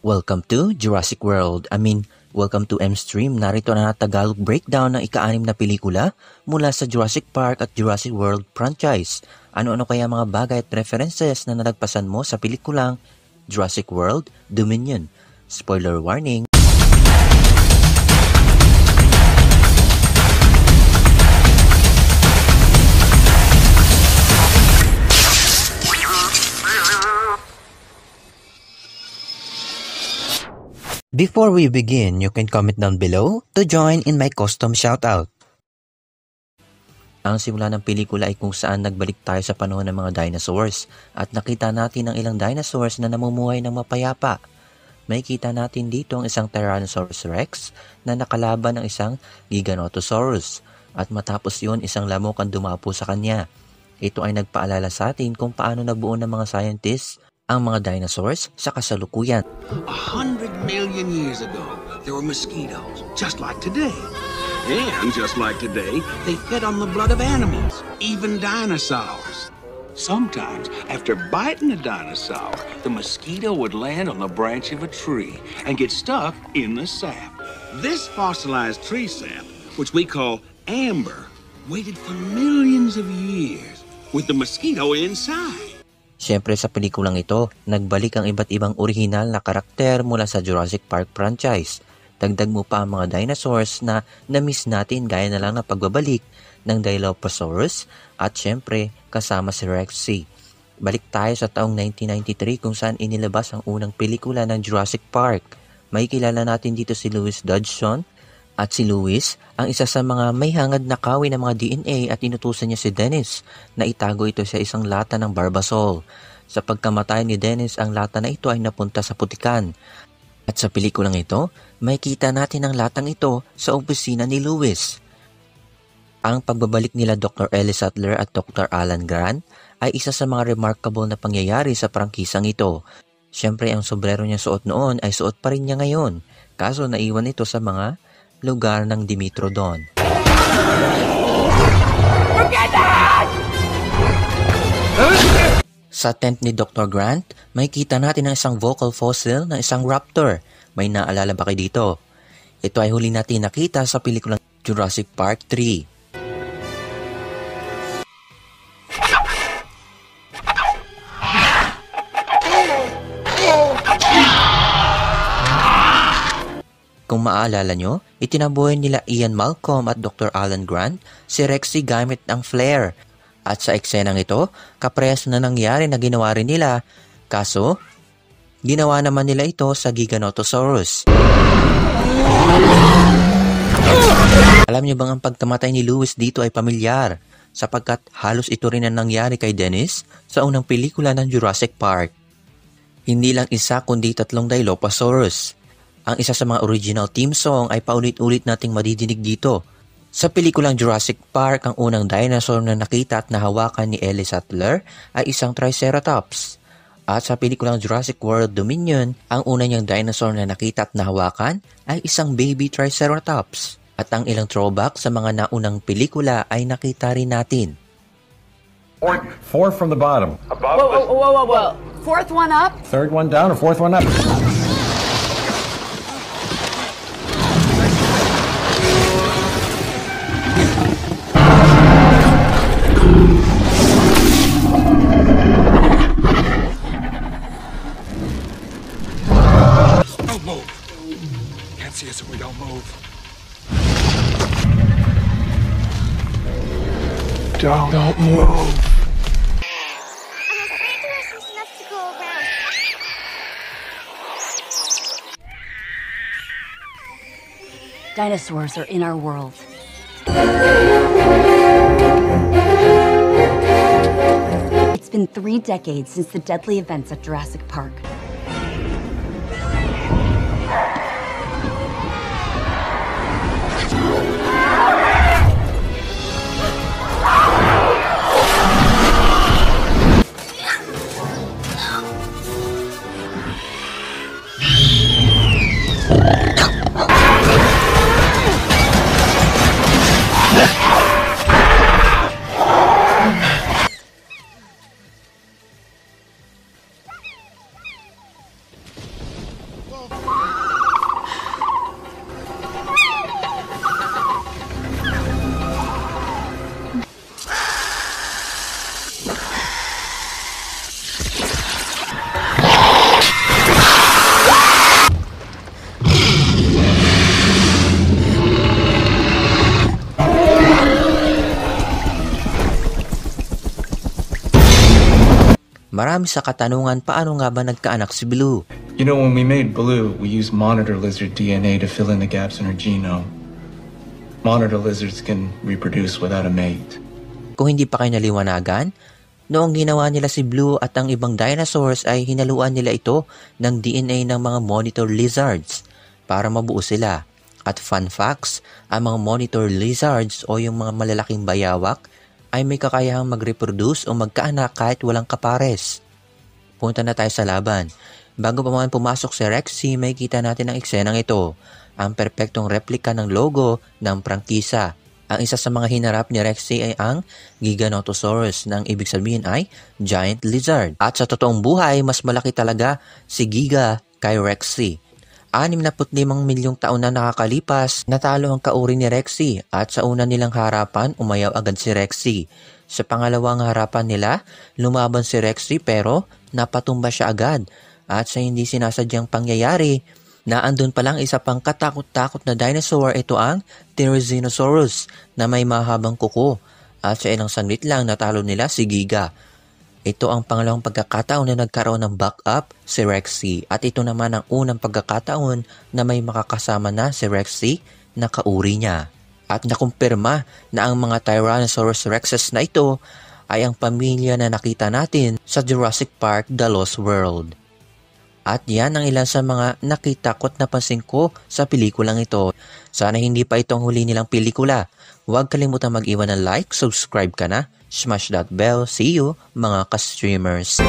Welcome to Jurassic World. Welcome to M-Stream. Narito na Tagalog breakdown ng ika-6 na pelikula mula sa Jurassic Park at Jurassic World franchise. Ano-ano kaya mga bagay at references na nalagpasan mo sa pelikulang Jurassic World Dominion? Spoiler warning. Before we begin, you can comment down below to join in my custom shoutout. Ang simula ng pelikula ay kung saan nagbalik tayo sa panahon ng mga dinosaurs at nakita natin ang ilang dinosaurs na namumuhay ng mapayapa. May kita natin dito ang isang Tyrannosaurus Rex na nakalaban ng isang Giganotosaurus at matapos yun isang lamok ang dumapo sa kanya. Ito ay nagpaalala sa atin kung paano nabuo ng mga scientists ang mga dinosaurs sa kasalukuyan. 100 million years ago, there were mosquitoes, just like today. And just like today, they fed on the blood of animals, even dinosaurs. Sometimes, after biting a dinosaur, the mosquito would land on the branch of a tree and get stuck in the sap. This fossilized tree sap, which we call amber, waited for millions of years with the mosquito inside. Siyempre sa pelikulang ito, nagbalik ang iba't ibang orihinal na karakter mula sa Jurassic Park franchise. Dagdag mo pa ang mga dinosaurs na na-miss natin gaya na lang na pagbabalik ng Dilophosaurus at siyempre kasama si Rexy. Balik tayo sa taong 1993 kung saan inilabas ang unang pelikula ng Jurassic Park. May kilala natin dito si Louis Dodgson at si Louis ang isa sa mga may hangad na kawi ng mga DNA at inutusan niya si Dennis na itago ito sa isang lata ng Barbasol. Sa pagkamatay ni Dennis, ang lata na ito ay napunta sa putikan. At sa pelikulang ito, may kita natin ang latang ito sa opisina ni Louis. Ang pagbabalik nila Dr. Ellie Sattler at Dr. Alan Grant ay isa sa mga remarkable na pangyayari sa prangkisang ito. Siyempre ang sombrero niya suot noon ay suot pa rin niya ngayon, kaso naiwan ito sa mga lugar ng Dimetrodon. Sa tent ni Dr. Grant, may kita natin ang isang vocal fossil ng isang raptor. May naalala ba kayo dito? Ito ay huli natin nakita sa pelikulang Jurassic Park 3. Kung maaalala nyo, itinabuhay nila Ian Malcolm at Dr. Alan Grant si Rexy gamit ang flare. At sa eksenang ito, kaprehas na nangyari na ginawa rin nila. Kaso, ginawa naman nila ito sa Giganotosaurus. Alam nyo bang ang pagkamatay ni Louis dito ay pamilyar? Sapagkat halos ito rin ang nangyari kay Dennis sa unang pelikula ng Jurassic Park. Hindi lang isa kundi 3 Dilophosaurus. Ang isa sa mga original theme song ay paulit-ulit nating madidinig dito. Sa pelikulang Jurassic Park, ang unang dinosaur na nakita at nahawakan ni Ellie Sattler ay isang Triceratops. At sa pelikulang Jurassic World Dominion, ang una niyang dinosaur na nakita at nahawakan ay isang baby Triceratops. At ang ilang throwback sa mga naunang pelikula ay nakita rin natin. Fourth from the bottom. Whoa. Fourth one up? Third one down or fourth one up? Don't move. Can't see us if we don't move. Don't move. Dinosaurs are in our world. It's been 3 decades since the deadly events at Jurassic Park. Marami sa katanungan paano nga ba nagkaanak si Blue. You know, when we made Blue, we used monitor lizard DNA to fill in the gaps in her genome. Monitor lizards can reproduce without a mate. Kung hindi pa kayo naliwanagan, noong ginawa nila si Blue at ang ibang dinosaurs ay hinaluan nila ito ng DNA ng mga monitor lizards para mabuo sila. At fun facts, ang mga monitor lizards o yung mga malalaking bayawak ay may kakayahang mag-reproduce o magkaanak kahit walang kapares. Punta na tayo sa laban. Bago pa man pumasok si Rexy, may kita natin ang eksenang ito, ang perpektong replika ng logo ng prangkisa. Ang isa sa mga hinarap ni Rexy ay ang Giganotosaurus, nang ibig sabihin ay giant lizard. At sa totoong buhay, mas malaki talaga si Giga kay Rexy. 65 milyong taon na nakakalipas, natalo ang kauri ni Rexy at sa una nilang harapan, umayaw agad si Rexy. Sa pangalawang harapan nila, lumaban si Rexy pero napatumba siya agad. At sa hindi sinasadyang pangyayari, naandun palang isa pang katakot-takot na dinosaur, ito ang Therizinosaurus na may mahabang kuko. At sa ilang sandlit lang natalo nila si Giga. Ito ang pangalawang pagkakataon na nagkaroon ng backup si Rexy at ito naman ang unang pagkakataon na may makakasama na si Rexy na kauri niya. At nakumpirma na ang mga Tyrannosaurus Rexes na ito ay ang pamilya na nakita natin sa Jurassic Park The Lost World. At yan ang ilan sa mga nakitakot na pansin ko sa pelikulang ito. Sana hindi pa itong huli nilang pelikula. Huwag kalimutan mag-iwan ng like, subscribe ka na, smash that bell. See you mga ka-streamers.